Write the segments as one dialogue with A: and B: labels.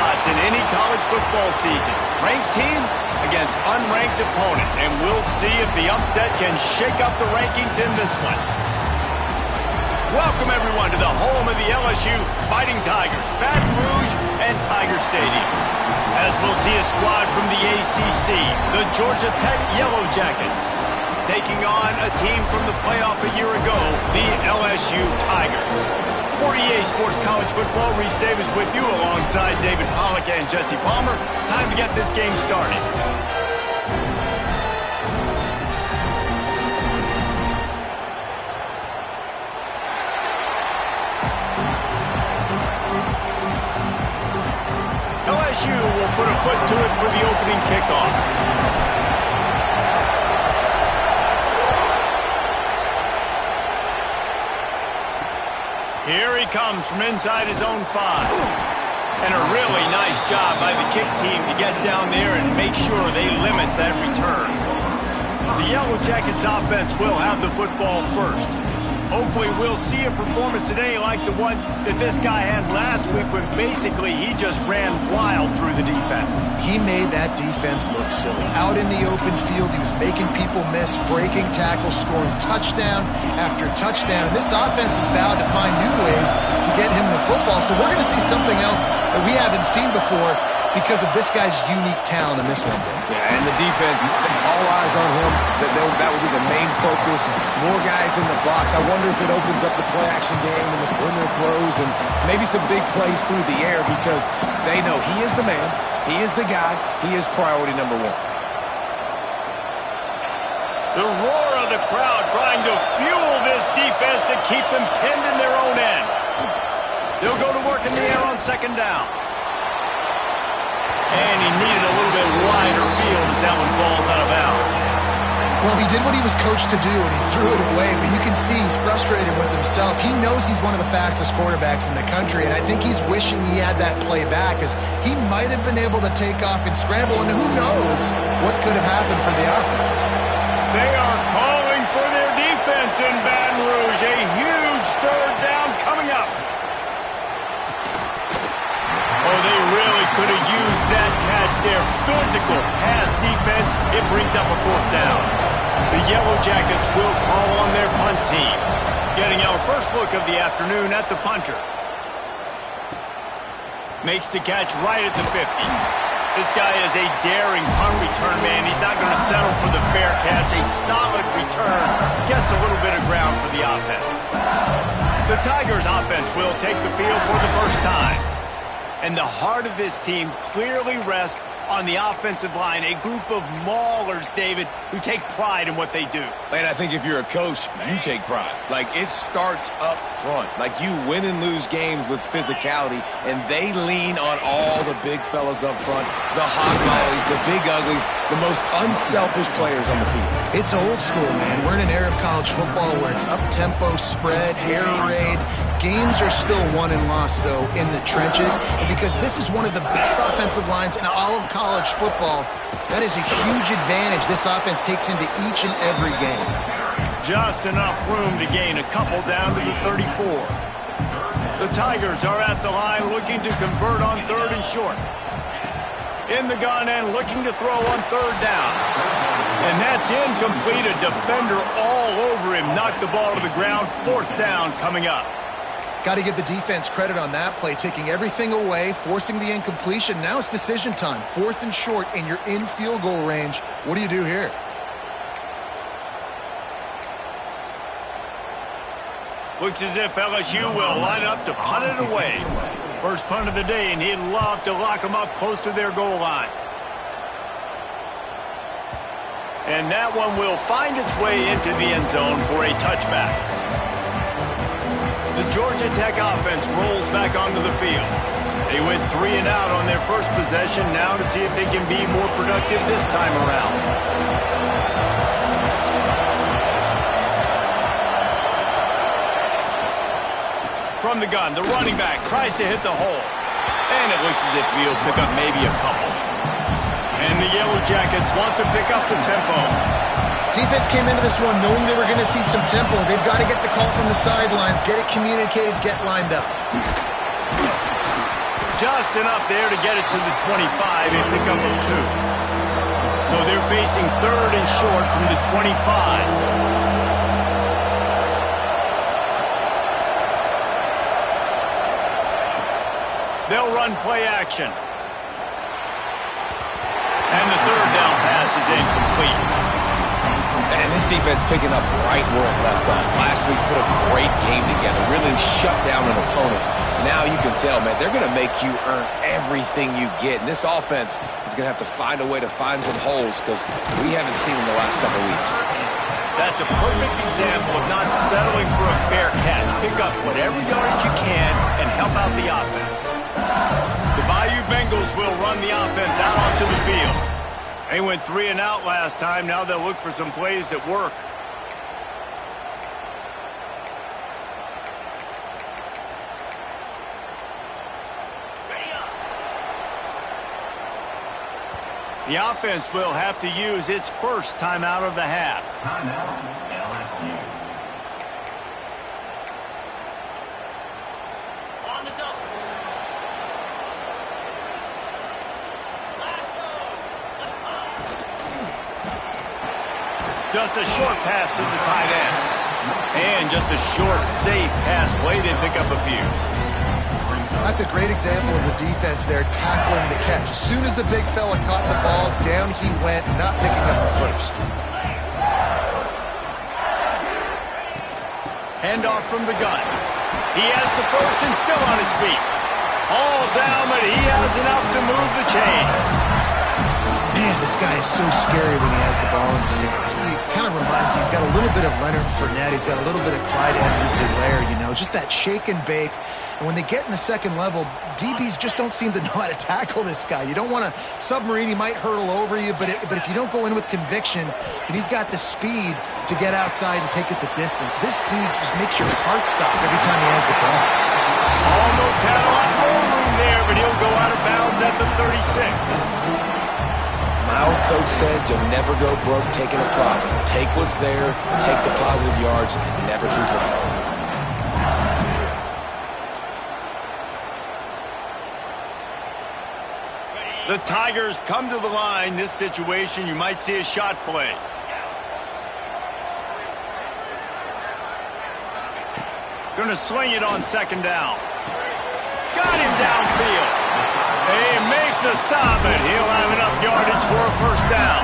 A: spots in any college football season. Ranked team against unranked opponent, and we'll see if the upset can shake up the rankings in this one. Welcome, everyone, to the home of the LSU Fighting Tigers, Baton Rouge and Tiger Stadium. As we'll see a squad from the ACC, the Georgia Tech Yellow Jackets, taking on a team from the playoff a year ago, the LSU Tigers. For EA Sports College Football, Reese Davis with you alongside David Pollack and Jesse Palmer. Time to get this game started. LSU will put a foot to it for the opening kickoff. Here he comes from inside his own 5. And a really nice job by the kick team to get down there and make sure they limit that return. The Yellow Jackets offense will have the football first. Hopefully we'll see a performance today like the one that this guy had last week when basically he just ran wild through the defense.
B: He made that defense look silly. Out in the open field, he was making people miss, breaking tackles, scoring touchdown after touchdown. And this offense has vowed to find new ways to get him the football. So we're going to see something else that we haven't seen before because of this guy's unique talent in this one.
C: Yeah, and the defense, all eyes on him. That would be the main focus. More guys in the box. I wonder if it opens up the play-action game and the perimeter throws and maybe some big plays through the air because they know he is the man, he is the guy, he is priority number 1.
A: The roar of the crowd trying to fuel this defense to keep them pinned in their own end. They'll go to work in the air on second down. And he needed a little bit wider field as that one falls out of bounds.
B: Well, he did what he was coached to do, and he threw it away. But you can see he's frustrated with himself. He knows he's one of the fastest quarterbacks in the country, and I think he's wishing he had that play back, as he might have been able to take off and scramble, and who knows what could have happened for the offense.
A: They are calling for their defense in Baton Rouge. A huge third down coming up. Oh, they really could have used that catch there. Physical pass defense. It brings up a 4th down. The Yellow Jackets will call on their punt team. Getting our first look of the afternoon at the punter. Makes the catch right at the 50. This guy is a daring punt return man. He's not going to settle for the fair catch. A solid return. Gets a little bit of ground for the offense. The Tigers offense will take the field for the first time. And the heart of this team clearly rests on the offensive line, a group of maulers, David, who take pride in what they do.
C: And I think if you're a coach, you take pride. Like, it starts up front. Like, you win and lose games with physicality, and they lean on all the big fellas up front, the hot mollies, the big uglies, the most unselfish players on the field.
B: It's old school, man. We're in an era of college football where it's up-tempo, spread, air raid. Games are still won and lost, though, in the trenches. And because this is one of the best offensive lines in all of college football, that is a huge advantage this offense takes into each and every game.
A: Just enough room to gain a couple down to the 34. The Tigers are at the line looking to convert on 3rd and short. In the gun and looking to throw on 3rd down. And that's incomplete. A defender all over him. Knocked the ball to the ground. 4th down coming up.
B: Got to give the defense credit on that play, taking everything away, forcing the incompletion. Now it's decision time. 4th and short, and you're in field goal range. What do you do here?
A: Looks as if LSU will line up to punt it away. First punt of the day, and he'd love to lock them up close to their goal line. And that one will find its way into the end zone for a touchback. The Georgia Tech offense rolls back onto the field. They went 3 and out on their first possession, now to see if they can be more productive this time around. From the gun, the running back tries to hit the hole. And it looks as if he'll pick up maybe a couple. And the Yellow Jackets want to pick up the tempo.
B: Defense came into this one knowing they were going to see some tempo. They've got to get the call from the sidelines, get it communicated, get lined up.
A: just enough there to get it to the 25 and pick up a 2. So they're facing 3rd and short from the 25. They'll run play action. And the 3rd down pass is incomplete.
C: And this defense picking up right where it left off. Last week put a great game together, really shut down an opponent. Now you can tell, man, they're going to make you earn everything you get. And this offense is going to have to find a way to find some holes because we haven't seen in the last couple of weeks.
A: That's a perfect example of not settling for a fair catch. Pick up whatever yardage you can and help out the offense. The Bayou Bengals will run the offense out onto the field. They went 3 and out last time. Now they'll look for some plays that work. The offense will have to use its first timeout of the half.
D: Timeout, LSU. On the double.
A: Just a short pass to the tight end. And just a short, safe pass play. They pick up a few.
B: That's a great example of the defense there tackling the catch. As soon as the big fella caught the ball, down he went, not picking up the first.
A: Handoff from the gun. He has the first and still on his feet. All down, but he has enough to move the chains.
B: Man, this guy is so scary when he has the ball in his hands. He kind of reminds me, he's got a little bit of Leonard Fournette. He's got a little bit of Clyde Edwards-Helaire, you know, just that shake and bake. And when they get in the second level, DBs just don't seem to know how to tackle this guy. You don't want to submarine. He might hurtle over you, but if you don't go in with conviction, and he's got the speed to get outside and take it the distance, this dude just makes your heart stop every time he has the ball.
A: Almost had a lot more room there, but he'll go out of bounds at the 36.
C: My old coach said you'll never go broke taking a profit. Take what's there, take the positive yards, and never complain.
A: The Tigers come to the line. This situation, you might see a shot play. Going to swing it on 2nd down. Got him downfield. They make the stop, and he'll have enough yardage for a 1st down.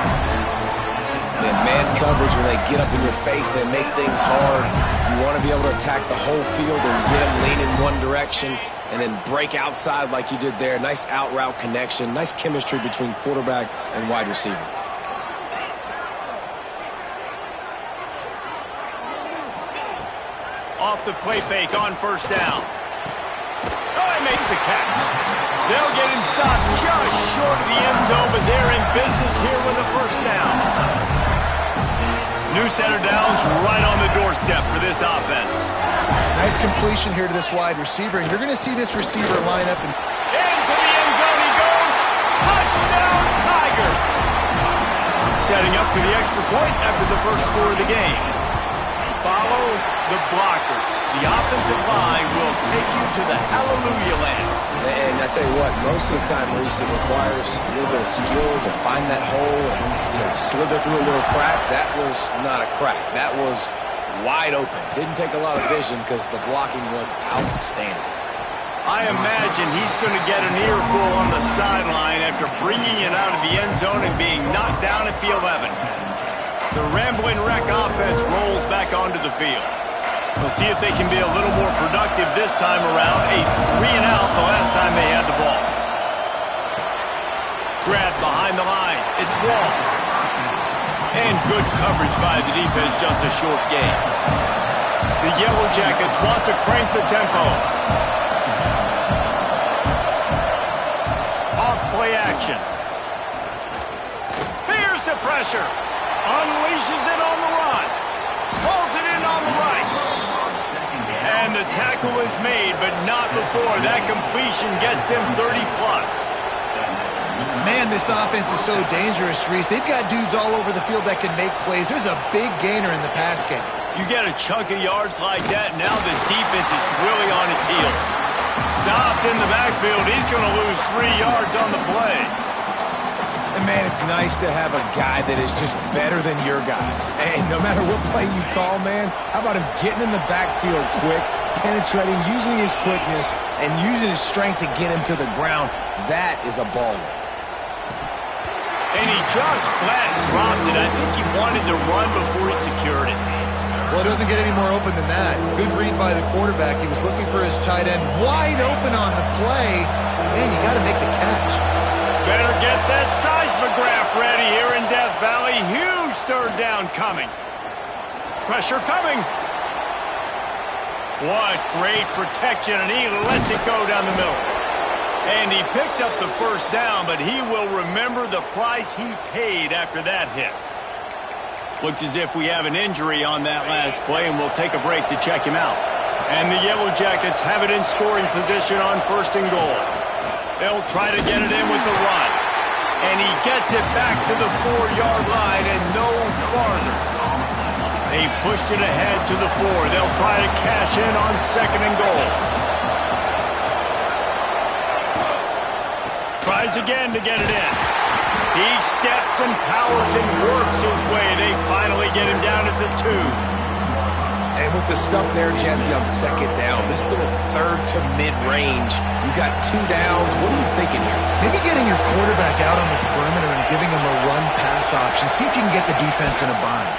C: And man coverage, when they get up in your face, they make things hard. You want to be able to attack the whole field and get them lean in one direction and then break outside like you did there. Nice out route connection, nice chemistry between quarterback and wide receiver.
A: Off the play fake on 1st down. Oh, he makes the catch. They'll get him stopped just short of the end zone, but they're in business here with a 1st down. New center downs right on the doorstep for this offense.
B: Nice completion here to this wide receiver, and you're going to see this receiver line up and
A: into the end zone he goes. Touchdown, Tiger. Setting up for the extra point after the first score of the game. Follow the blockers. The offensive line will take you to the hallelujah land.
C: And I tell you what, most of the time, Reese, it requires a little bit of skill to find that hole and slither through a little crack. That was not a crack. That was wide open. Didn't take a lot of vision because the blocking was outstanding.
A: I imagine he's going to get an earful on the sideline after bringing it out of the end zone and being knocked down at the 11. The Ramblin' Wreck offense rolls back onto the field. We'll see if they can be a little more productive this time around. A 3 and out the last time they had the ball. Grab behind the line. It's Wall. And good coverage by the defense, just a short gain. The Yellow Jackets want to crank the tempo. Off play action. Here's the pressure. Unleashes it on the run. Pulls it in on the right. And the tackle is made, but not before that completion gets them 30-plus.
B: man, this offense is so dangerous, Reese. They've got dudes all over the field that can make plays. There's a big gainer in the pass game.
A: You get a chunk of yards like that, now the defense is really on its heels. Stopped in the backfield. He's going to lose 3 yards on the play.
C: And, man, it's nice to have a guy that is just better than your guys. And no matter what play you call, man, how about him getting in the backfield quick, penetrating, using his quickness, and using his strength to get him to the ground? That is a baller.
A: And he just flat dropped it. I think he wanted to run before he secured it.
B: Well, it doesn't get any more open than that. Good read by the quarterback. He was looking for his tight end wide open on the play. Man, you got to make the catch.
A: Better get that seismograph ready here in Death Valley. Huge third down coming. Pressure coming. What great protection, and he lets it go down the middle. And he picks up the first down, but he will remember the price he paid after that hit. Looks as if we have an injury on that last play, and we'll take a break to check him out. And the Yellow Jackets have it in scoring position on 1st and goal. They'll try to get it in with the run. And he gets it back to the 4-yard line and no farther. They've pushed it ahead to the 4. They'll try to cash in on 2nd and goal. Tries again to get it in. He steps and powers and works his way. They finally get him down at the 2.
C: And with the stuff there, Jesse, on 2nd down, this little third to mid-range, you got 2 downs. What are you thinking here?
B: Maybe getting your quarterback out on the perimeter and giving him a run-pass option. See if you can get the defense in a bind.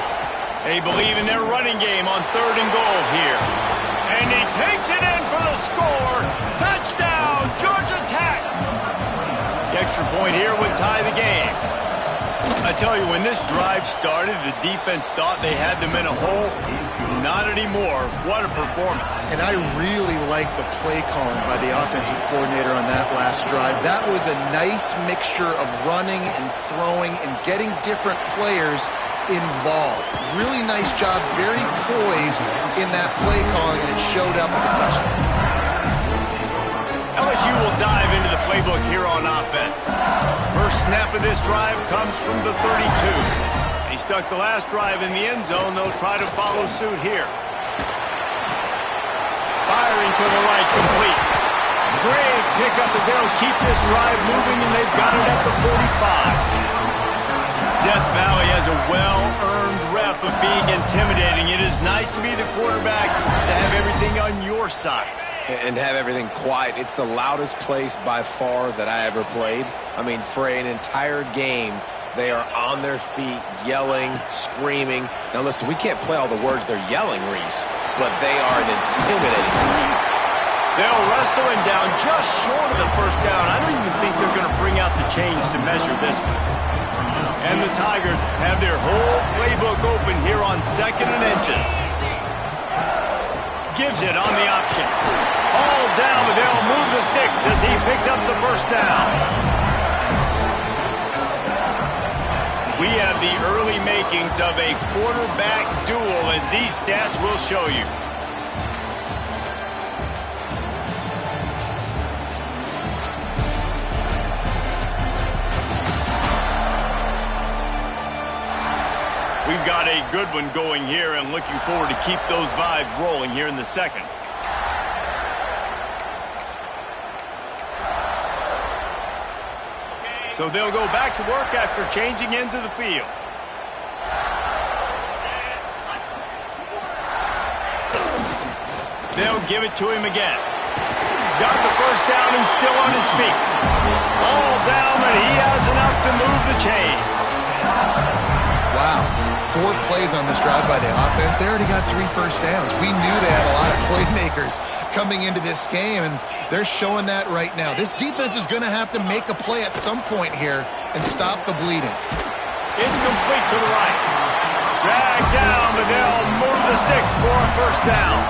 A: They believe in their running game on 3rd and goal here. And he takes it in for the score. Touchdown, Georgia Tech. The extra point here would tie the game. I tell you, when this drive started, the defense thought they had them in a hole. Not anymore. What a performance.
B: And I really like the play calling by the offensive coordinator on that last drive. That was a nice mixture of running and throwing and getting different players involved. Really nice job, very poised in that play calling, and it showed up with the touchdown.
A: LSU will dive into the playbook here on offense. First snap of this drive comes from the 32. He stuck the last drive in the end zone. They'll try to follow suit here. Firing to the right, complete. Great pickup as they'll keep this drive moving, and they've got it at the 45. Death Valley has a well-earned rep of being intimidating. It is nice to be the quarterback, to have everything on your side.
C: And have everything quiet. It's the loudest place by far that I ever played. I mean, for an entire game, they are on their feet, yelling, screaming. Now, listen, we can't play all the words they're yelling, Reese, but they are an intimidating threat.
A: They'll wrestle him down just short of the first down. I don't even think they're going to bring out the chains to measure this one. And the Tigers have their whole playbook open here on 2nd and inches. Gives it on the option. All down, but they'll move the sticks as he picks up the first down. We have the early makings of a quarterback duel, as these stats will show you. We've got a good one going here, and looking forward to keep those vibes rolling here in the 2nd. So they'll go back to work after changing into the field. They'll give it to him again. Got the first down and still on his feet. All down, but he has enough to move the chains.
B: Wow. 4 plays on this drive by the offense. They already got 3 first downs. We knew they had a lot of playmakers coming into this game, and they're showing that right now. This defense is going to have to make a play at some point here and stop the bleeding.
A: It's complete to the right. Dragged down, but they'll move the sticks for a first down.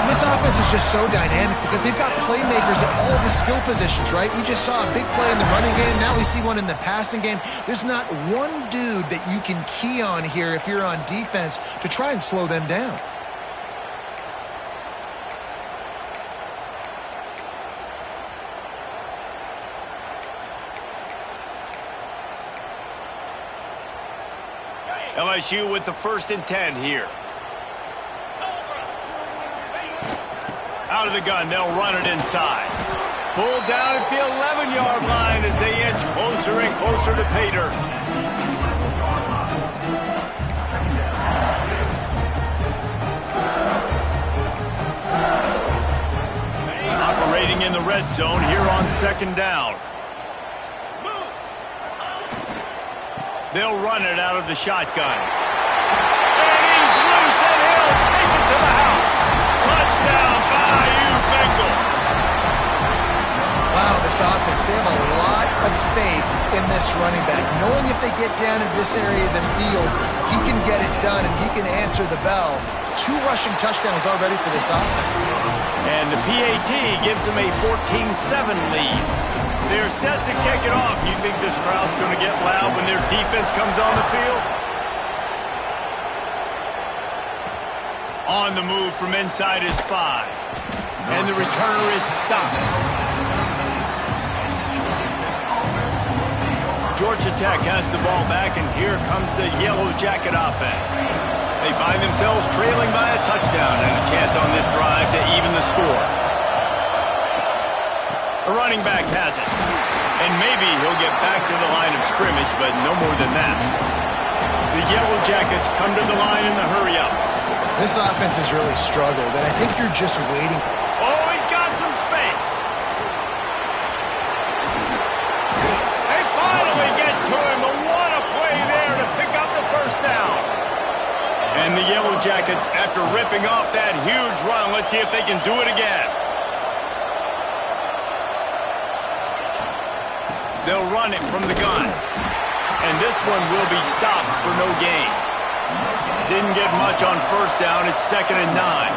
B: This offense is just so dynamic because they've got playmakers at all the skill positions, right? We just saw a big play in the running game. Now we see one in the passing game. There's not one dude that you can key on here if you're on defense to try and slow them down.
A: LSU with the 1st and 10 here. Out of the gun, they'll run it inside. Pulled down at the 11-yard line as they inch closer and closer to pay dirt. Operating in the red zone here on second down. They'll run it out of the shotgun. And he's loose, and he'll take it to the house. Touchdown, Bayou Bengals.
B: Wow, this offense, they have a lot of faith in this running back. Knowing if they get down in this area of the field, he can get it done and he can answer the bell. 2 rushing touchdowns already for this offense.
A: And the PAT gives them a 14-7 lead. They're set to kick it off. You think this crowd's going to get loud when their defense comes on the field? On the move from inside his 5. And the returner is stopped. Georgia Tech has the ball back, and here comes the Yellow Jacket offense. They find themselves trailing by a touchdown and a chance on this drive to even the score. The running back has it. And maybe he'll get back to the line of scrimmage, but no more than that. The Yellow Jackets come to the line in the hurry-up.
B: This offense has really struggled, and I think you're just waiting.
A: Oh, he's got some space. They finally get to him, but what a play there to pick up the first down. And the Yellow Jackets, after ripping off that huge run, let's see if they can do it again. They'll run it from the gun. And this one will be stopped for no gain. Didn't get much on first down. It's 2nd and 9.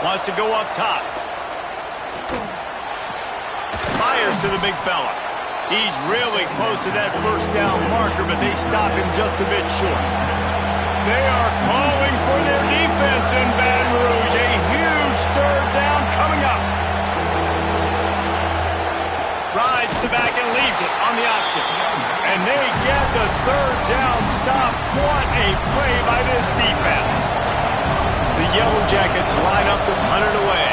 A: Wants to go up top. Fires to the big fella. He's really close to that first down marker, but they stop him just a bit short. They are calling for their defense in Baton Rouge. A huge 3rd down coming up. Rides to the back and leaves it on the option. And they get the 3rd down stop. What a play by this defense. The Yellow Jackets line up to punt it away.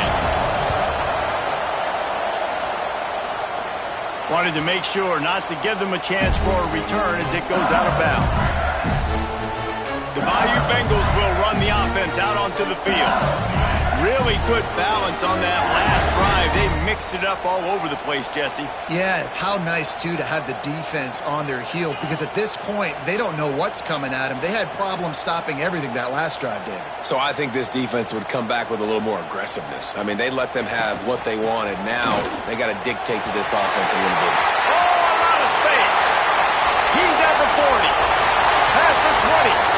A: Wanted to make sure not to give them a chance for a return as it goes out of bounds. The Bayou Bengals will run the offense out onto the field. Really good balance on that last drive. They mixed it up all over the place, Jesse.
B: Yeah, how nice, too, to have the defense on their heels, because at this point, they don't know what's coming at them. They had problems stopping everything that last drive did.
C: So I think this defense would come back with a little more aggressiveness. I mean, they let them have what they wanted. Now they got to dictate to this offense a little bit.
A: Oh, I'm out of space. He's at the 40. Past the 20.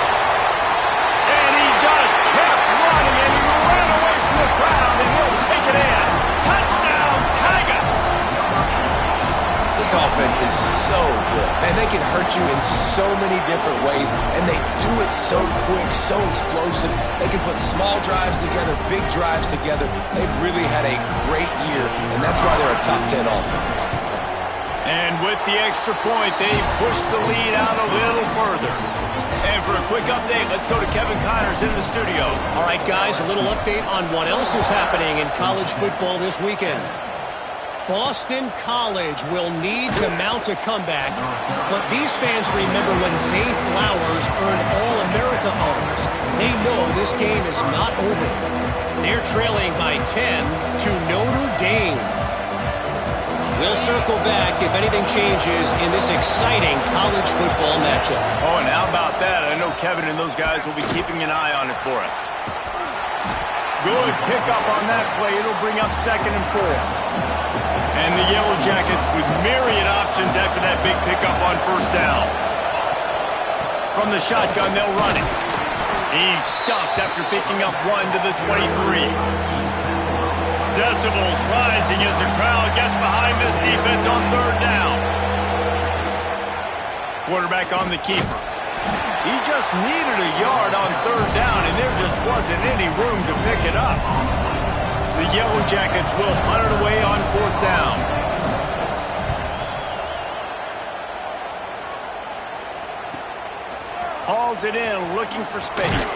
A: And he just kept running, and he ran away from the crowd, and he'll take it in. Touchdown, Tigers!
C: This offense is so good. Man, they can hurt you in so many different ways, and they do it so quick, so explosive. They can put small drives together, big drives together. They've really had a great year, and that's why they're a top 10 offense.
A: And with the extra point, they push the lead out a little further. And for a quick update, let's go to Kevin Connors in the studio.
E: All right, guys, a little update on what else is happening in college football this weekend. Boston College will need to mount a comeback, but these fans remember when Zay Flowers earned All-America honors. They know this game is not over. They're trailing by 10 to Notre Dame. We'll circle back if anything changes in this exciting college football matchup.
A: Oh, and how about that? I know Kevin and those guys will be keeping an eye on it for us. Good pickup on that play. It'll bring up 2nd and 4. And the Yellow Jackets with myriad options after that big pickup on first down. From the shotgun, they'll run it. He's stuffed after picking up 1 to the 23. Decibels rising as the crowd gets behind this defense on 3rd down. Quarterback on the keeper. He just needed a yard on 3rd down, and there just wasn't any room to pick it up. The Yellow Jackets will punt it away on 4th down. Hauls it in, looking for space.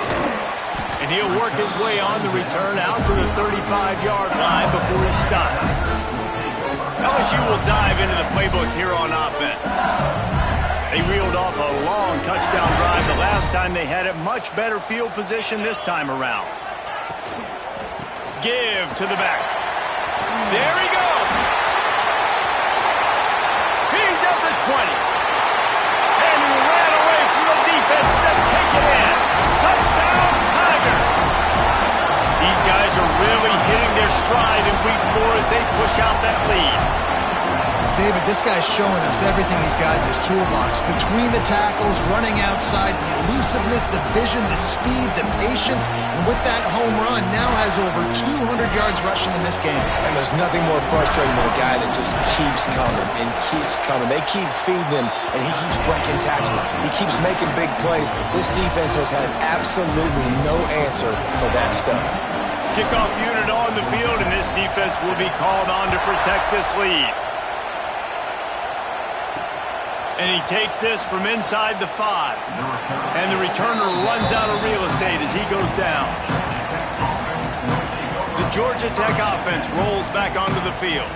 A: And And he'll work his way on the return out to the 35-yard line before he's stopped. LSU will dive into the playbook here on offense. They reeled off a long touchdown drive the last time they had it. Much better field position this time around. Give to the back. There he goes. He's at the 20. And he ran away from the defense to take it in. Touchdown, Tigers. These guys are really hitting their stride in week 4 as they push out that lead.
B: David, this guy's showing us everything he's got in his toolbox. Between the tackles, running outside, the elusiveness, the vision, the speed, the patience, and with that home run, now has over 200 yards rushing in this game.
C: And there's nothing more frustrating than a guy that just keeps coming and keeps coming. They keep feeding him, and he keeps breaking tackles. He keeps making big plays. This defense has had absolutely no answer for that stud.
A: Kickoff unit on the field, and this defense will be called on to protect this lead. And he takes this from inside the 5. And the returner runs out of real estate as he goes down. The Georgia Tech offense rolls back onto the field.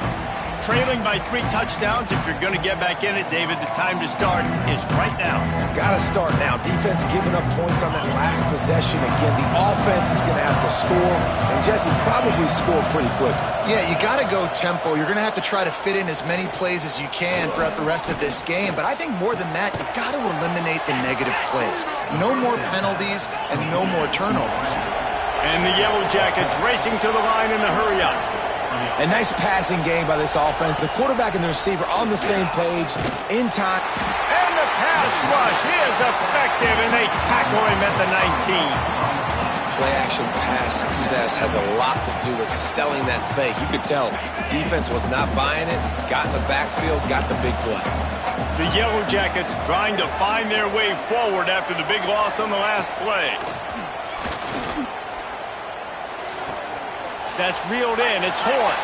A: Trailing by 3 touchdowns. If you're going to get back in it, David, the time to start is right now.
C: Got to start now. Defense giving up points on that last possession. Again, the offense is going to have to score. And Jesse probably scored pretty quickly.
B: Yeah, you got to go tempo. You're going to have to try to fit in as many plays as you can throughout the rest of this game. But I think more than that, you got to eliminate the negative plays. No more penalties and no more turnovers.
A: And the Yellow Jackets racing to the line in a hurry-up.
C: A nice passing game by this offense. The quarterback and the receiver on the same page, in time.
A: And the pass rush is effective, and they tackle him at the 19.
C: Play-action pass success has a lot to do with selling that fake. You could tell the defense was not buying it, got in the backfield, got the big play.
A: The Yellow Jackets trying to find their way forward after the big loss on the last play. That's reeled in. It's Horn.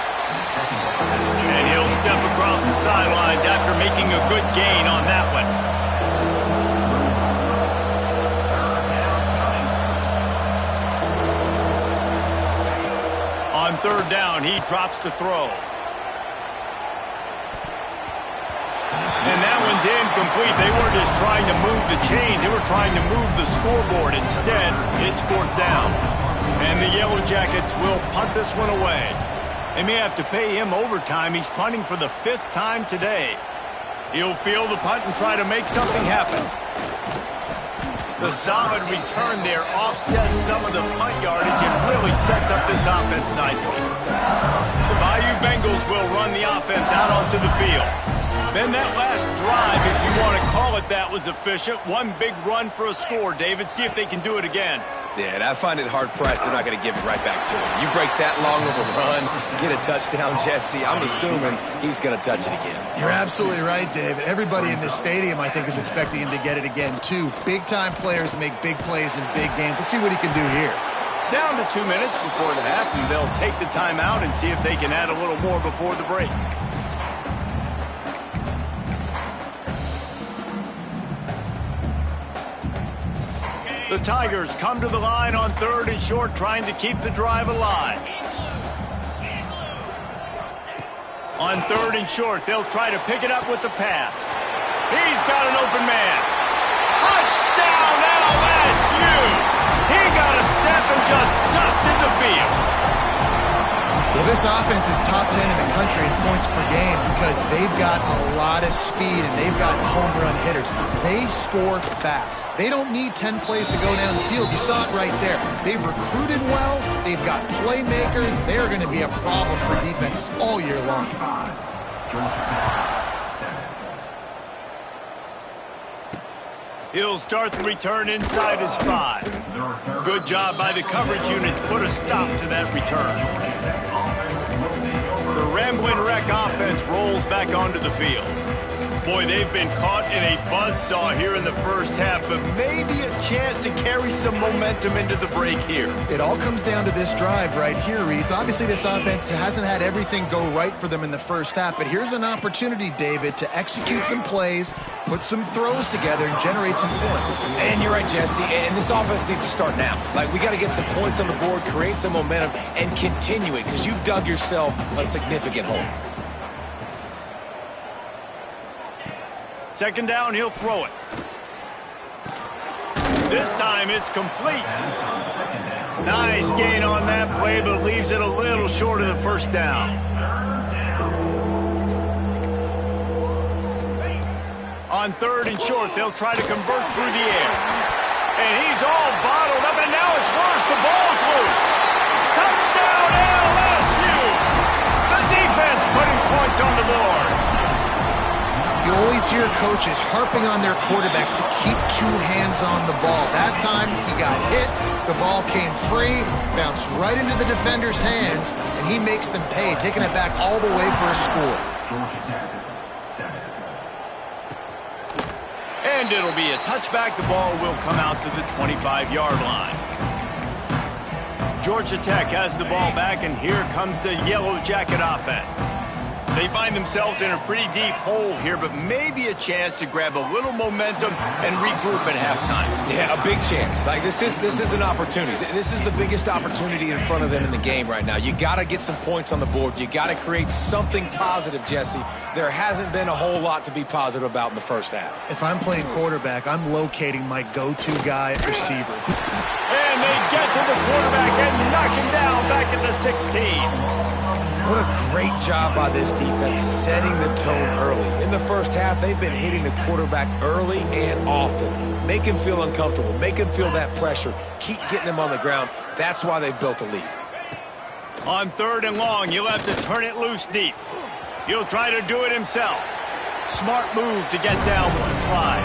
A: And he'll step across the sidelines after making a good gain on that one. On 3rd down, he drops to throw. And that one's incomplete. They weren't just trying to move the chains. They were trying to move the scoreboard. Instead, it's 4th down. And the Yellow Jackets will punt this one away. They may have to pay him overtime. He's punting for the 5th time today. He'll field the punt and try to make something happen. The solid return there offsets some of the punt yardage and really sets up this offense nicely. The Bayou Bengals will run the offense out onto the field. Then that last drive, if you want to call it that, was efficient. One big run for a score, David. See if they can do it again.
C: Yeah, and I find it hard-pressed they're not going to give it right back to him. You break that long of a run, get a touchdown, Jesse, I'm assuming he's going to touch it again.
B: You're absolutely right, David. Everybody in this stadium, I think, is expecting him to get it again, too. Big-time players make big plays in big games. Let's see what he can do here.
A: Down to 2 minutes before the half, and they'll take the timeout and see if they can add a little more before the break. The Tigers come to the line on 3rd and short, trying to keep the drive alive. On 3rd and short, they'll try to pick it up with the pass. He's got an open man. Touchdown, LSU! He got a step and just dusted the field.
B: Well, this offense is top 10 in the country in points per game because they've got a lot of speed and they've got home run hitters. They score fast. They don't need 10 plays to go down the field. You saw it right there. They've recruited well. They've got playmakers. They're going to be a problem for defenses all year long.
A: He'll start the return inside his 5. Good job by the coverage unit to put a stop to that return. The Ramblin' Wreck offense rolls back onto the field. Boy, they've been caught in a buzzsaw here in the first half, but maybe a chance to carry some momentum into the break here.
B: It all comes down to this drive right here, Reese. Obviously, this offense hasn't had everything go right for them in the first half, but here's an opportunity, David, to execute some plays, put some throws together, and generate some points.
C: And you're right, Jesse, and this offense needs to start now. Like, we got to get some points on the board, create some momentum, and continue it, because you've dug yourself a significant hole.
A: Second down, he'll throw it. This time it's complete. Nice gain on that play, but leaves it a little short of the first down. On third and short, they'll try to convert through the air. And he's all bottled up, and now it's worse. The ball's loose. Touchdown, LSU! The defense putting points on the board.
B: You always hear coaches harping on their quarterbacks to keep two hands on the ball. That time, he got hit, the ball came free, bounced right into the defender's hands, and he makes them pay, taking it back all the way for a score.
A: And it'll be a touchback. The ball will come out to the 25-yard line. Georgia Tech has the ball back, and here comes the Yellow Jacket offense. They find themselves in a pretty deep hole here, but maybe a chance to grab a little momentum and regroup at halftime.
C: Yeah, a big chance. Like, this is an opportunity. This is the biggest opportunity in front of them in the game right now. You got to get some points on the board. You got to create something positive, Jesse. There hasn't been a whole lot to be positive about in the first half.
B: If I'm playing quarterback, I'm locating my go-to guy at receiver.
A: And they get to the quarterback and knock him down back at the 16.
C: What a great job by this defense setting the tone early. In the first half, they've been hitting the quarterback early and often. Make him feel uncomfortable. Make him feel that pressure. Keep getting him on the ground. That's why they've built a lead.
A: On third and long, you'll have to turn it loose deep. He'll try to do it himself. Smart move to get down with the slide.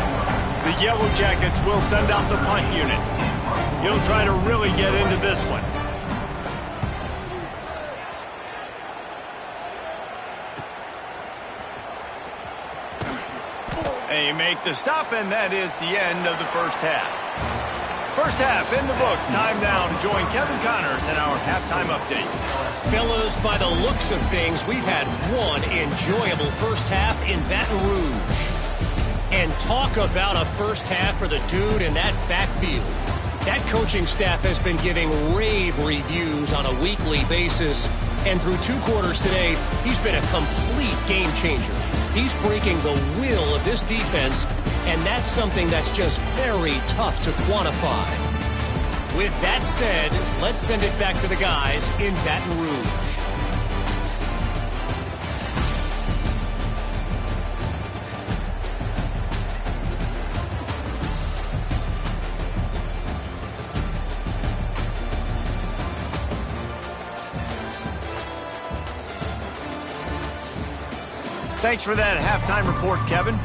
A: The Yellow Jackets will send out the punt unit. He'll try to really get into this one. They make the stop, and that is the end of the first half. First half in the books. Time now to join Kevin Connors in our halftime update.
E: Fellas, by the looks of things, we've had one enjoyable first half in Baton Rouge. And talk about a first half for the dude in that backfield. That coaching staff has been giving rave reviews on a weekly basis. And through 2 quarters today, he's been a complete game changer. He's breaking the will of this defense, and that's something that's just very tough to quantify. With that said, let's send it back to the guys in Baton Rouge.
A: Thanks for that halftime report, Kevin.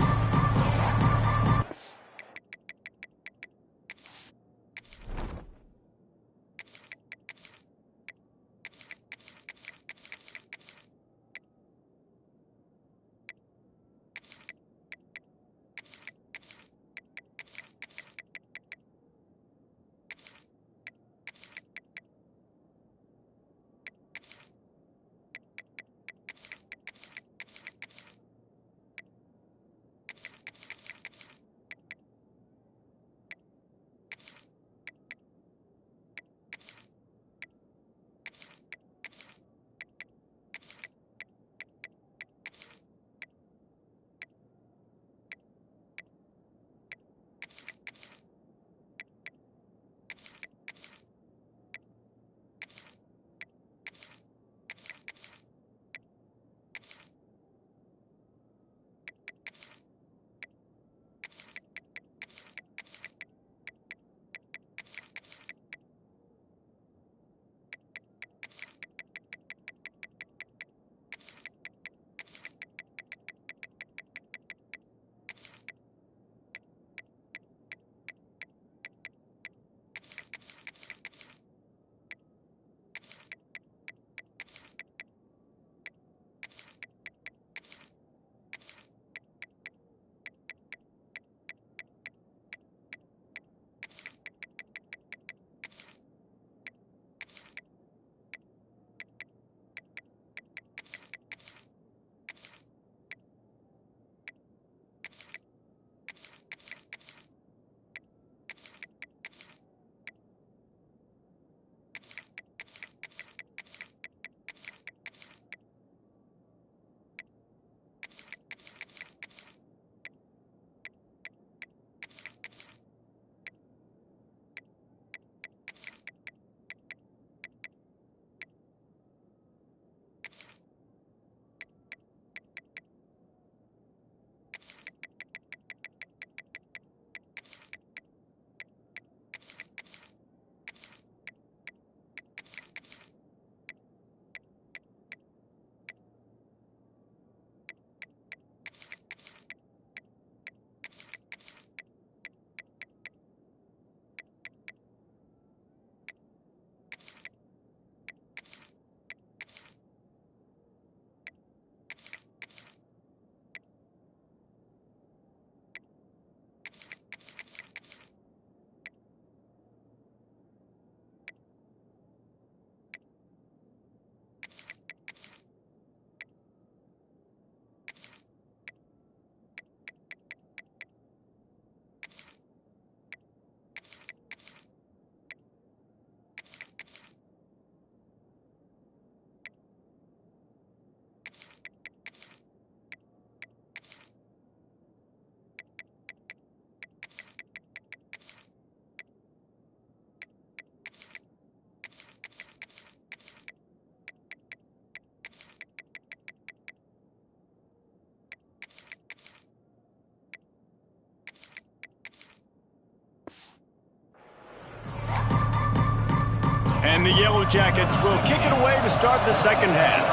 A: And the Yellow Jackets will kick it away to start the second half.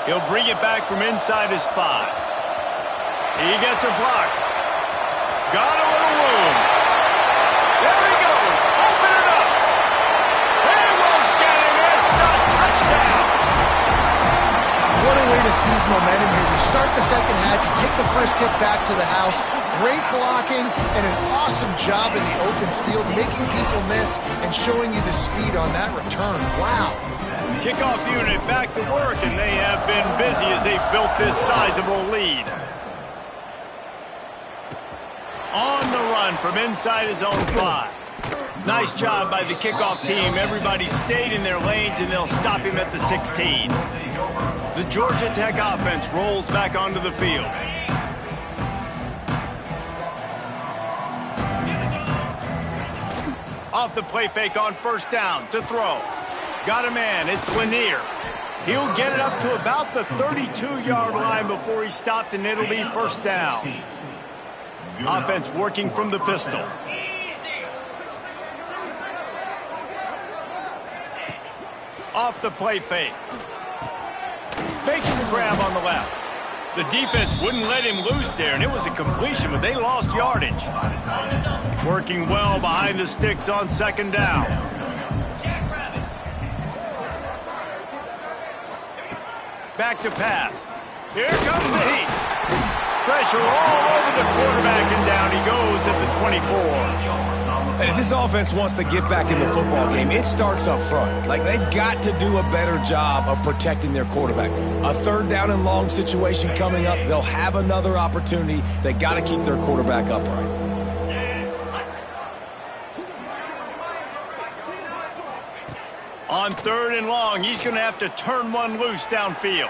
A: He'll bring it back from inside his 5. He gets a block. Got a little room. There he goes. Open it up. They won't get it. It's a touchdown.
B: What a way to seize momentum here. You start the second half, you take the first kick back to the house. Great blocking and an awesome job in the open field, making people miss and showing you the speed on that return. Wow.
A: Kickoff unit back to work, and they have been busy as they've built this sizable lead. On the run from inside his own 5. Nice job by the kickoff team. Everybody stayed in their lanes, and they'll stop him at the 16. The Georgia Tech offense rolls back onto the field. Off the play fake on first down to throw. Got a man. It's Lanier. He'll get it up to about the 32-yard line before he stopped, and it'll be first down. Offense working from the pistol. Off the play fake. Makes the grab on the left. The defense wouldn't let him loose there, and it was a completion, but they lost yardage. Working well behind the sticks on second down. Back to pass. Here comes the heat. Pressure all over the quarterback, and down he goes at the 24.
C: And if this offense wants to get back in the football game, it starts up front. Like, they've got to do a better job of protecting their quarterback. A third down and long situation coming up, they'll have another opportunity. They got to keep their quarterback upright.
A: On third and long, he's going to have to turn one loose downfield.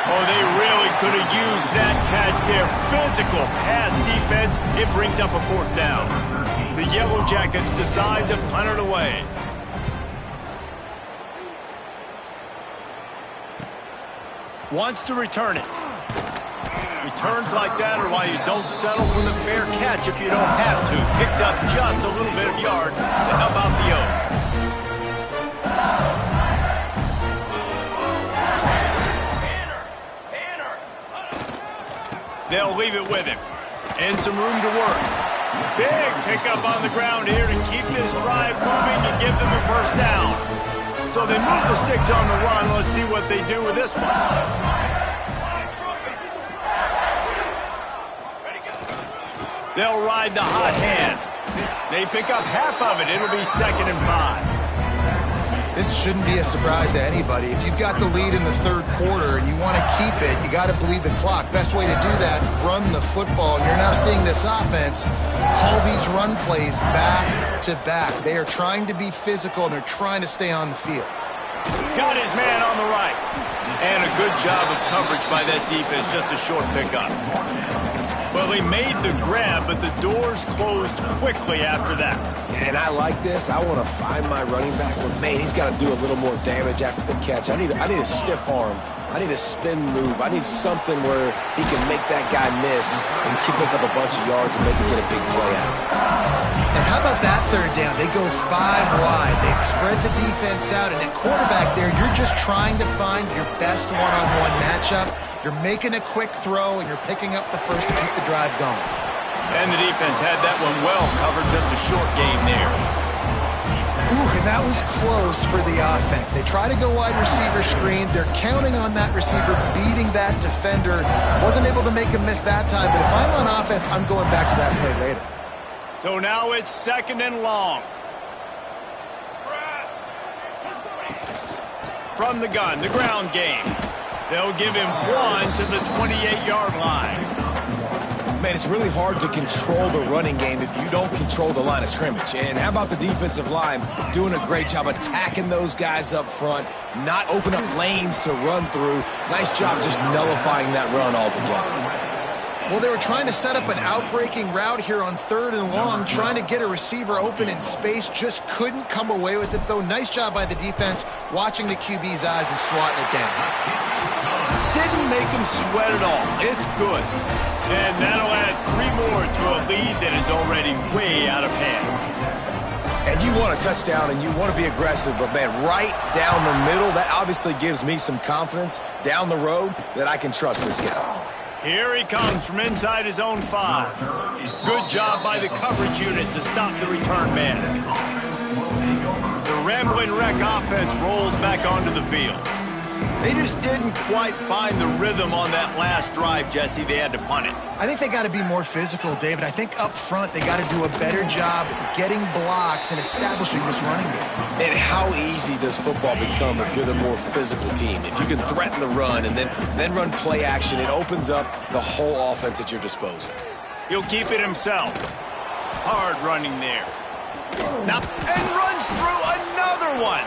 A: Oh, they really could have used that catch there. Physical pass defense. It brings up a fourth down. The Yellow Jackets decide to punt it away. Wants to return it. Returns like that are why you don't settle for the fair catch if you don't have to. Picks up just a little bit of yards to help out the O. They'll leave it with him. And some room to work. Big pickup on the ground here to keep this drive moving and give them a first down. So they move the sticks on the run. Let's see what they do with this one. They'll ride the hot hand. They pick up half of it. It'll be 2nd and 5.
B: This shouldn't be a surprise to anybody. If you've got the lead in the third quarter and you want to keep it, you got to bleed the clock. Best way to do that, run the football. And you're now seeing this offense call these run plays back to back. They are trying to be physical, and they're trying to stay on the field.
A: Got his man on the right. And a good job of coverage by that defense. Just a short pickup. Well, he made the grab, but the doors closed quickly after that.
C: And I like this. I want to find my running back, but man, he's got to do a little more damage after the catch. I need a stiff arm. I need a spin move. I need something where he can make that guy miss and pick up a bunch of yards and make him get a big play out.
B: And how about that third down? They go 5 wide. They've spread the defense out, and at quarterback there, you're just trying to find your best one-on-one matchup. You're making a quick throw, and you're picking up the first to keep the drive going.
A: And the defense had that one well covered. Just a short game there.
B: Ooh, and that was close for the offense. They try to go wide receiver screen. They're counting on that receiver beating that defender. Wasn't able to make him miss that time, but if I'm on offense, I'm going back to that play later.
A: So now it's 2nd and long. From the gun, the ground game. They'll give him 1 to the 28-yard line.
C: Man, it's really hard to control the running game if you don't control the line of scrimmage. And how about the defensive line doing a great job attacking those guys up front, not open up lanes to run through. Nice job just nullifying that run altogether.
B: Well, they were trying to set up an outbreaking route here on 3rd and long, trying to get a receiver open in space. Just couldn't come away with it, though. Nice job by the defense, watching the QB's eyes and swatting it down.
A: Didn't make him sweat at all. It's good. And that'll add 3 more to a lead that is already way out of hand.
C: And you want a touchdown and you want to be aggressive, but, man, right down the middle, that obviously gives me some confidence down the road that I can trust this guy.
A: Here he comes from inside his own 5. Good job by the coverage unit to stop the return man. The Rambling Wreck offense rolls back onto the field. They just didn't quite find the rhythm on that last drive, Jesse. They had to punt it.
B: I think they got to be more physical, David. I think up front they got to do a better job getting blocks and establishing this running game.
C: And how easy does football become if you're the more physical team? If you can threaten the run and then run play action, it opens up the whole offense at your disposal.
A: He'll keep it himself. Hard running there. Now, and runs through another one.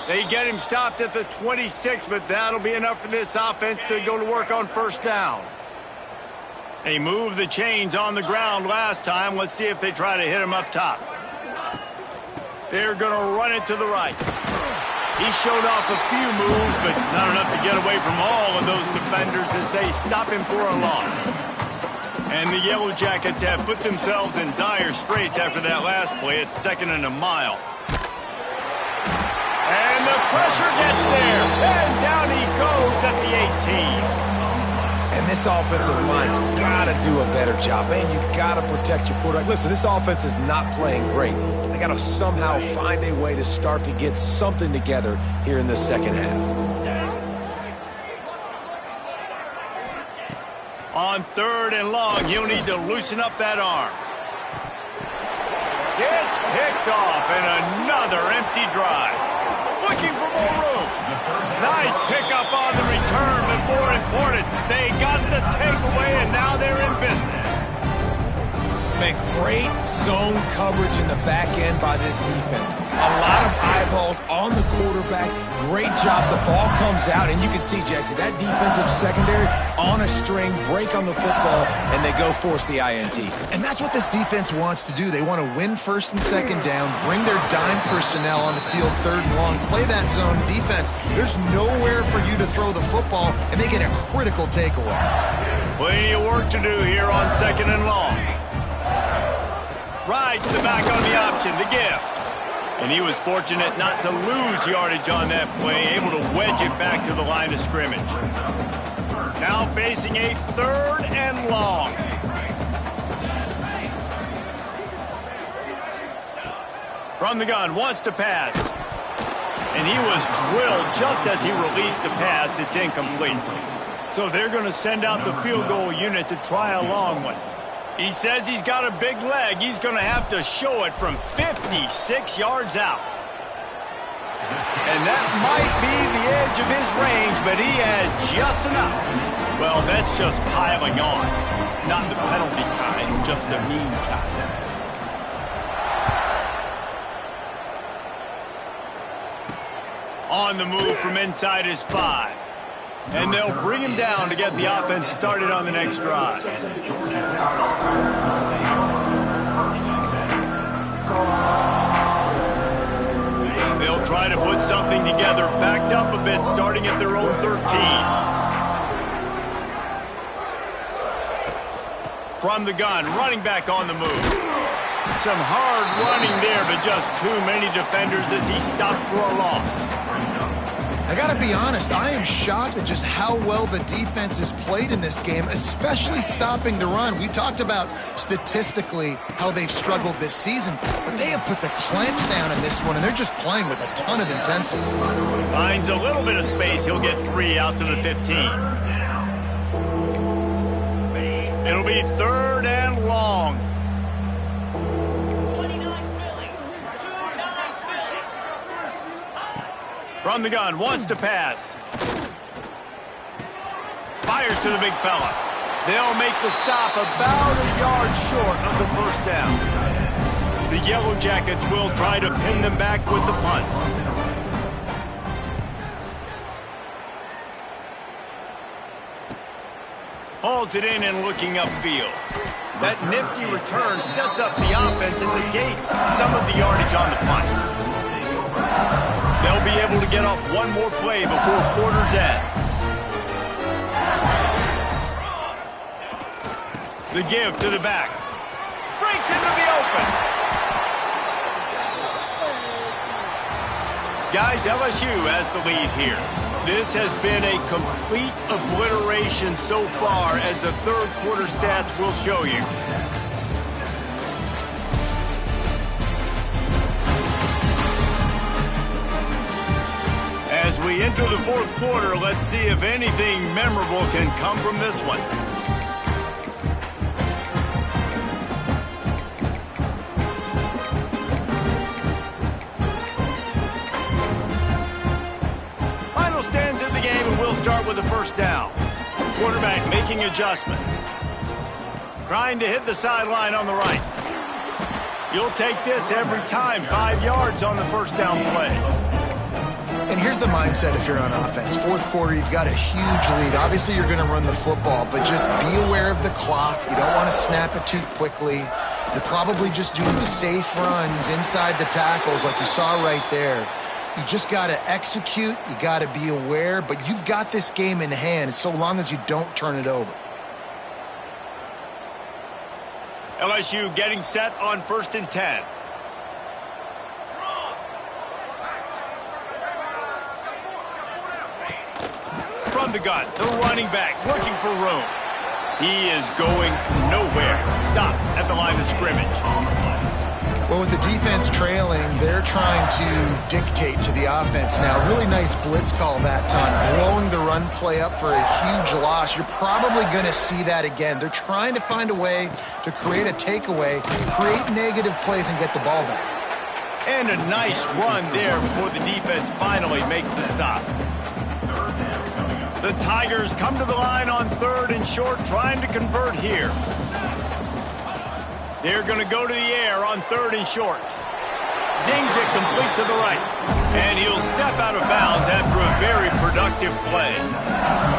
A: They get him stopped at the 26, but that'll be enough for this offense to go to work on first down. They moved the chains on the ground last time. Let's see if they try to hit him up top. They're going to run it to the right. He showed off a few moves, but not enough to get away from all of those defenders as they stop him for a loss. And the Yellow Jackets have put themselves in dire straits after that last play. It's 2nd and a mile. And the pressure gets there. And down he goes at the 18.
C: And this offensive line's got to do a better job. Man, you got to protect your quarterback. Listen, this offense is not playing great. They got to somehow find a way to start to get something together here in this second half.
A: On 3rd and long, he'll need to loosen up that arm. It's picked off and another empty drive. Looking for more room. Nice pickup on the return, but more important, they got the takeaway and now they're in business.
C: Man, great zone coverage in the back end by this defense. A lot of eyeballs on the quarterback. Great job. The ball comes out, and you can see, Jesse, that defensive secondary on a string, break on the football, and they go force the INT.
B: And that's what this defense wants to do. They want to win 1st and 2nd down, bring their dime personnel on the field 3rd and long, play that zone defense. There's nowhere for you to throw the football, and they get a critical takeaway.
A: Plenty of work to do here on 2nd and long. Rides the back on the option to give. And he was fortunate not to lose yardage on that play, able to wedge it back to the line of scrimmage. Now facing a 3rd and long. From the gun, wants to pass. And he was drilled just as he released the pass. It's incomplete. So they're going to send out the field goal unit to try a long one. He says he's got a big leg. He's going to have to show it from 56 yards out. And that might be the edge of his range, but he had just enough. Well, that's just piling on. Not the penalty kind, just the mean kind. On the move from inside his 5. And they'll bring him down to get the offense started on the next drive. They'll try to put something together, backed up a bit, starting at their own 13. From the gun, running back on the move. Some hard running there, but just too many defenders as he stopped for a loss.
B: I got to be honest, I am shocked at just how well the defense has played in this game, especially stopping the run. We talked about statistically how they've struggled this season, but they have put the clamps down in this one, and they're just playing with a ton of intensity.
A: Finds a little bit of space. He'll get 3 out to the 15. It'll be 3rd and long. From the gun, wants to pass. Fires to the big fella. They'll make the stop about a yard short of the first down. The Yellow Jackets will try to pin them back with the punt. Hauls it in and looking upfield. That nifty return sets up the offense and negates some of the yardage on the punt. They'll be able to get off one more play before quarter's end. The give to the back. Breaks into the open. Guys, LSU has the lead here. This has been a complete obliteration so far, as the third quarter stats will show you. As we enter the fourth quarter, let's see if anything memorable can come from this one. Final stands of the game, and we'll start with the first down. Quarterback making adjustments. Trying to hit the sideline on the right. You'll take this every time. 5 yards on the first down play.
B: And here's the mindset if you're on offense. Fourth quarter, you've got a huge lead. Obviously, you're going to run the football, but just be aware of the clock. You don't want to snap it too quickly. You're probably just doing safe runs inside the tackles like you saw right there. You just got to execute. You got to be aware, but you've got this game in hand so long as you don't turn it over.
A: LSU getting set on 1st and 10. From the gun, the running back looking for room. He is going nowhere. Stop at the line of scrimmage.
B: Well, with the defense trailing, they're trying to dictate to the offense now. Really nice blitz call that time, blowing the run play up for a huge loss. You're probably going to see that again. They're trying to find a way to create a takeaway, create negative plays, and get the ball back.
A: And a nice run there before the defense finally makes the stop. The Tigers come to the line on 3rd and short, trying to convert here. They're going to go to the air on 3rd and short. Zings it complete to the right. And he'll step out of bounds after a very productive play.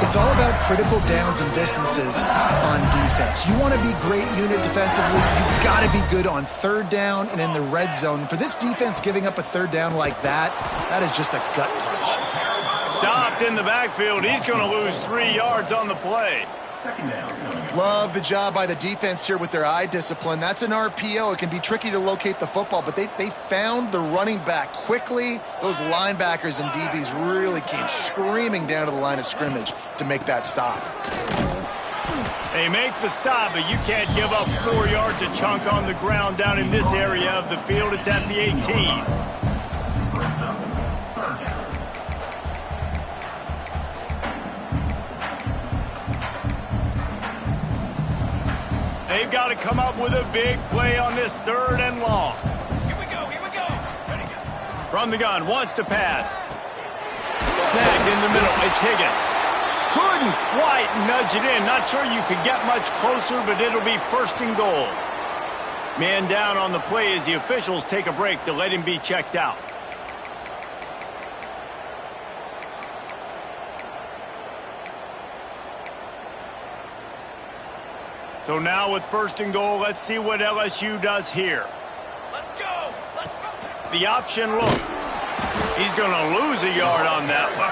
B: It's all about critical downs and distances on defense. You want to be great unit defensively. You've got to be good on 3rd down and in the red zone. For this defense giving up a 3rd down like that, that is just a gut punch.
A: Stopped in the backfield. He's going to lose 3 yards on the play.
B: Love the job by the defense here with their eye discipline. That's an RPO. It can be tricky to locate the football, but they found the running back quickly. Those linebackers and DBs really came screaming down to the line of scrimmage to make that stop.
A: They make the stop, but you can't give up 4 yards a chunk on the ground down in this area of the field. It's at the 18. They've got to come up with a big play on this 3rd and long.
D: Here we go, here we go. Ready, go.
A: From the gun, wants to pass. Snagged in the middle, it's Higgins. Couldn't quite nudge it in. Not sure you could get much closer, but it'll be 1st and goal. Man down on the play as the officials take a break to let him be checked out. So now with 1st and goal, let's see what LSU does here.
D: Let's go, let's go.
A: The option look. He's going to lose a yard on that one.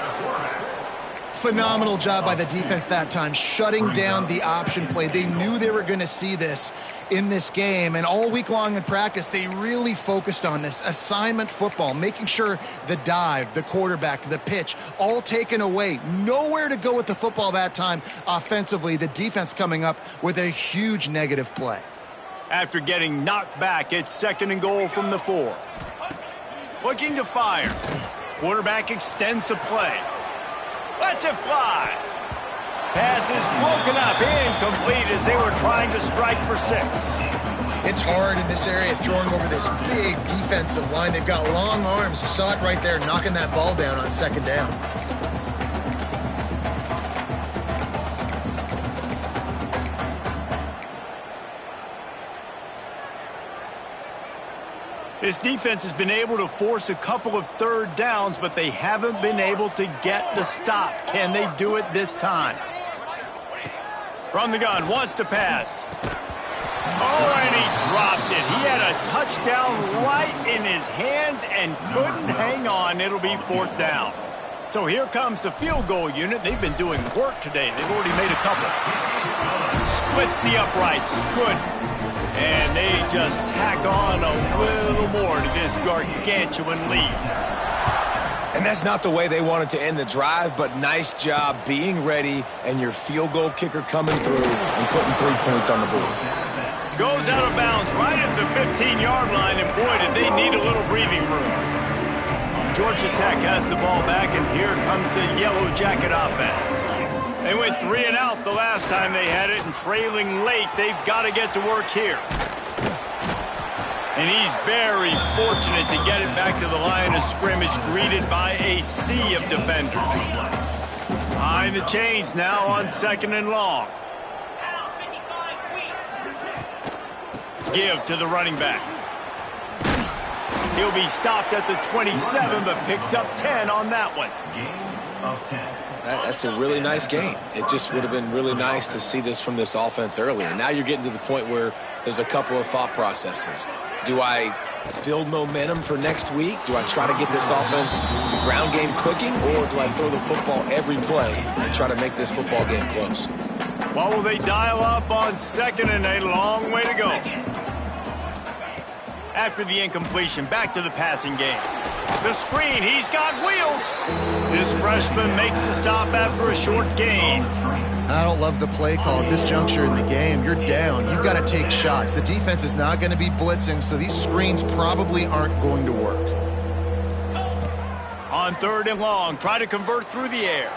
B: Phenomenal job by the defense that time, shutting down the option play. They knew they were going to see this in this game, and all week long in practice, they really focused on this assignment football, making sure the dive, the quarterback, the pitch, all taken away. Nowhere to go with the football that time offensively. The defense coming up with a huge negative play.
A: After getting knocked back, it's 2nd and goal from the 4. Looking to fire. Quarterback extends the play. Lets it fly. Pass is broken up, incomplete as they were trying to strike for 6.
B: It's hard in this area throwing over this big defensive line. They've got long arms. You saw it right there, knocking that ball down on 2nd down.
A: This defense has been able to force a couple of 3rd downs, but they haven't been able to get the stop. Can they do it this time? From the gun, wants to pass. Oh, and he dropped it. He had a touchdown right in his hands and couldn't hang on. It'll be 4th down. So here comes the field goal unit. They've been doing work today. They've already made a couple. splits the uprights. Good. And they just tack on a little more to this gargantuan lead.
C: And that's not the way they wanted to end the drive, but nice job being ready and your field goal kicker coming through and putting 3 points on the board.
A: Goes out of bounds right at the 15-yard line, and boy, did they need a little breathing room. Georgia Tech has the ball back, and here comes the Yellow Jacket offense. They went 3 and out the last time they had it, and trailing late, they've got to get to work here. And he's very fortunate to get it back to the line of scrimmage, greeted by a sea of defenders. Behind the chains now on 2nd and long. Give to the running back. He'll be stopped at the 27, but picks up 10 on that one.
C: That's a really nice game. It just would have been really nice to see this from this offense earlier. Now you're getting to the point where there's a couple of thought processes. Do I build momentum for next week? Do I try to get this offense ground game clicking, or do I throw the football every play and try to make this football game close?
A: Well, will they dial up on 2nd and a long way to go? After the incompletion, back to the passing game. The screen, he's got wheels. This freshman makes the stop after a short gain.
B: I don't love the play call at this juncture in the game. You're down. You've got to take shots. The defense is not going to be blitzing, so these screens probably aren't going to work.
A: On 3rd and long, try to convert through the air.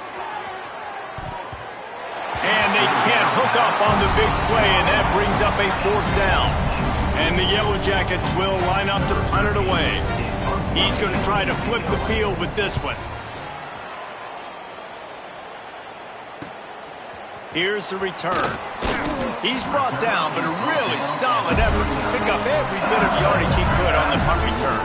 A: And they can't hook up on the big play, and that brings up a 4th down. And the Yellow Jackets will line up to punt it away. He's going to try to flip the field with this one. Here's the return. He's brought down, but a really solid effort to pick up every bit of yardage he could on the punt return.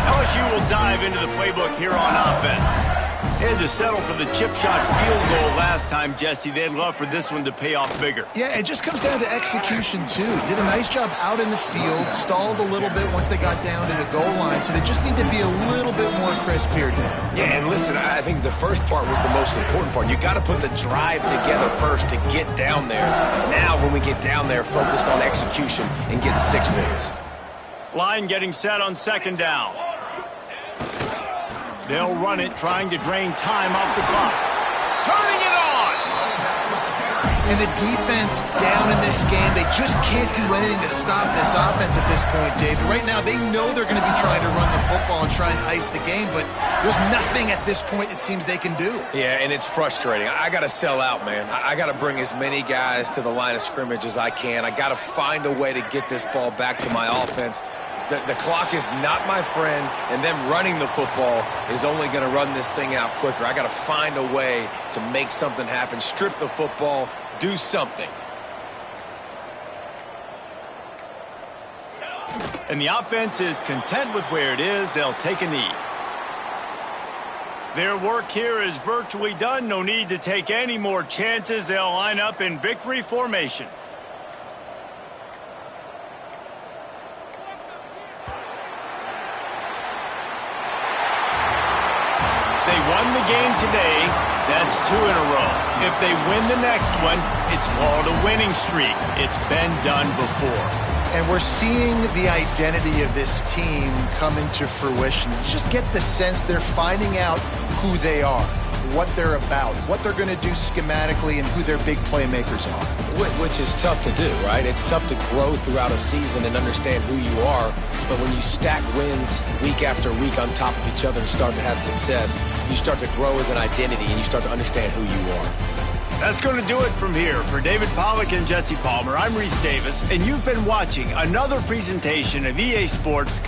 A: LSU will dive into the playbook here on offense. They had to settle for the chip shot field goal last time, Jesse. They'd love for this one to pay off bigger.
B: Yeah, it just comes down to execution, too. Did a nice job out in the field, stalled a little bit once they got down to the goal line, so they just need to be a little bit more crisp here today.
C: Yeah, and listen, I think the first part was the most important part. You got to put the drive together first to get down there. Now, when we get down there, focus on execution and get 6 points.
A: Line getting set on 2nd down. They'll run it, trying to drain time off the clock. Turning it on!
B: And the defense down in this game, they just can't do anything to stop this offense at this point, Dave. Right now, they know they're going to be trying to run the football and try and ice the game, but there's nothing at this point it seems they can do.
C: Yeah, and it's frustrating. I got to sell out, man. I got to bring as many guys to the line of scrimmage as I can. I got to find a way to get this ball back to my offense. The clock is not my friend, and them running the football is only going to run this thing out quicker. I got to find a way to make something happen, strip the football, do something.
A: And the offense is content with where it is. They'll take a knee. Their work here is virtually done. No need to take any more chances. They'll line up in victory formation. They won the game today. That's 2 in a row. If they win the next one, it's called a winning streak. It's been done before.
B: And we're seeing the identity of this team come into fruition. You just get the sense they're finding out who they are, what they're about, what they're going to do schematically, and who their big playmakers are.
C: Which is tough to do, right? It's tough to grow throughout a season and understand who you are. But when you stack wins week after week on top of each other and start to have success, you start to grow as an identity and you start to understand who you are.
A: That's going to do it from here. For David Pollack and Jesse Palmer, I'm Reese Davis, and you've been watching another presentation of EA Sports